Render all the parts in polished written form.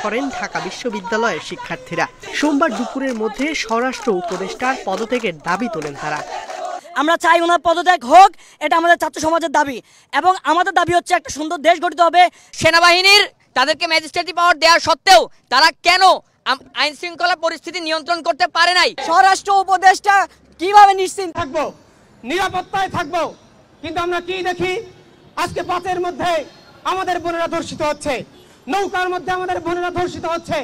করেন ঢাকা বিশ্ববিদ্যালয়ের শিক্ষার্থীরা। সোমবার দুপুরের মধ্যে স্বরাষ্ট্র উপদেষ্টার পদত্যাগের দাবি তোলেন তারা। আমরা চাই ওনার পদত্যাগ হোক, এটা আমাদের ছাত্র সমাজের দাবি, এবং আমাদের দাবি হচ্ছে একটা সুন্দর দেশ গঠিত হবে। সেনাবাহিনীর তাদেরকে ম্যাজিস্ট্রেটি পাওয়ার দেওয়া সত্ত্বেও তারা কেন আইন শৃঙ্খলা পরিস্থিতি নিয়ন্ত্রণ করতে পারে নাই? স্বরাষ্ট্র উপদেষ্টা কিভাবে নিশ্চিন্ত থাকবো, নিরাপত্তায় থাকবো, কিন্তু আমরা কি দেখি আজকে পথের মধ্যে আমাদের বোনেরা ধর্ষিত হচ্ছে, নৌকার মধ্যে আমাদের বোনেরা ধর্ষিত হচ্ছে।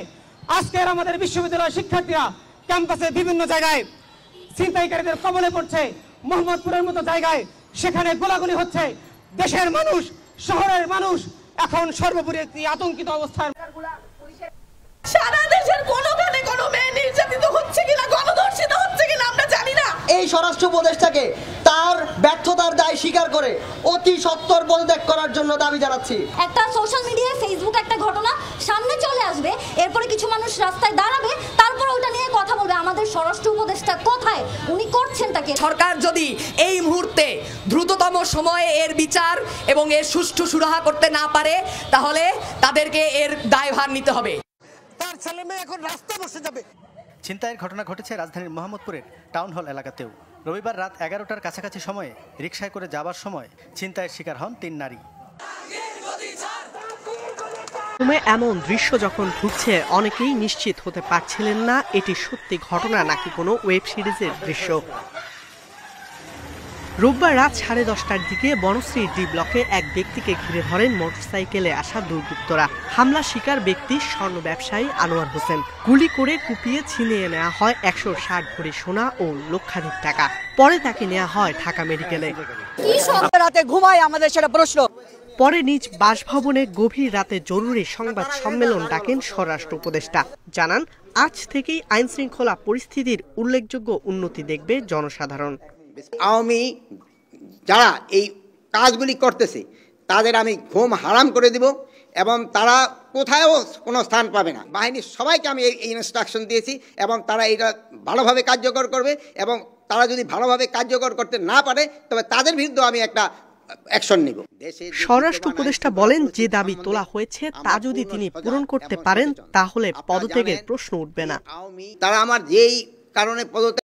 আজকের আমাদের বিশ্ববিদ্যালয়ের শিক্ষার্থীরা ক্যাম্পাসে বিভিন্ন জায়গায় ছিনতাইকারীদের কবলে পড়ছে। মোহাম্মদপুরের মতো জায়গায় সেখানে গোলাগুলি হচ্ছে। দেশের মানুষ, শহরের মানুষ এখন সর্বোপরি একটি আতঙ্কিত অবস্থায়। সারা দেশের কোনোখানে কোনো মেয়ে নির্যাতিত হচ্ছে কিনা, গণধর্ষিত হচ্ছে কিনা আমরা জানি না। এই স্বরাষ্ট্র উপদেষ্টাকে তার ব্যর্থতার দায় স্বীকার করে অতি সত্বর পদত্যাগ করার জন্য দাবি জানাচ্ছি। একটা সোশ্যাল মিডিয়ায় ফেসবুক একটা ঘটনা সামনে চলে আসবে, এরপরে কিছু মানুষ রাস্তায় দাঁড়াবে, তারপর ওটা নিয়ে কথা বলবে আমাদের স্বরাষ্ট্র উপদেষ্টা কোথায়, উনি করছেন তাকে। সরকার যদি এই মুহূর্তে দ্রুততম সময়ে এর বিচার এবং এর সুষ্ঠু সুরাহা করতে না পারে, তাহলে তাদেরকে এর দায়ভার নিতে হবে। তার ছেলে মেয়ে এখন রাস্তায় বসে যাবে। ছিনতাইয়ের ঘটনা ঘটেছে রাজধানীর মোহাম্মদপুরের টাউন হল এলাকাতেও। রবিবার রাত 11টার কাছাকাছি সময়ে রিকশায় করে যাবার সময় ছিনতাইয়ের শিকার হন 3 নারী। এমন দৃশ্য যখন ঘুরছে, অনেকেই নিশ্চিত হতে পারছিলেন না এটি সত্যি ঘটনা নাকি কোনো ওয়েব সিরিজের দৃশ্য। রোববার রাত 10:30টার দিকে বনশ্রী ডি ব্লকে এক ব্যক্তিকে ঘিরে ধরেন মোটরসাইকেলে আসা দুর্বৃত্তরা। হামলা শিকার ব্যক্তি স্বর্ণ ব্যবসায়ী আনোয়ার হোসেন। গুলি করে কুপিয়ে ছিনিয়ে নেওয়া হয় 160 ভরি সোনা ও লক্ষাধিক টাকা। পরে তাকে নেওয়া হয় ঢাকা মেডিকেলে। রাতে ঘুমায় আমাদের সেটা প্রশ্ন। পরে নিজ বাসভবনে গভীর রাতে জরুরি সংবাদ সম্মেলন ডাকেন স্বরাষ্ট্র উপদেষ্টা। জানান, আজ থেকেই আইন শৃঙ্খলা পরিস্থিতির উল্লেখযোগ্য উন্নতি দেখবে জনসাধারণ। আওয়ামী যারা এই কাজগুলি করতেছে তাদের আমি ঘুম হারাম করে দিব, এবং তারা কোথাও কোনো স্থান পাবে না। বাহিনীর সবাইকে আমি এই ইনস্ট্রাকশন দিয়েছি, এবং তারা এটা ভালোভাবে কার্যকর করবে, এবং তারা যদি ভালোভাবে কার্যকর করতে না পারে তবে তাদের বিরুদ্ধে আমি একটা অ্যাকশন নিব। স্বরাষ্ট্র উপদেষ্টা বলেন, যে দাবি তোলা হয়েছে তা যদি তিনি পূরণ করতে পারেন তাহলে পদত্যাগের প্রশ্ন উঠবে না। তারা আমার যেই কারণে পদত্যাগ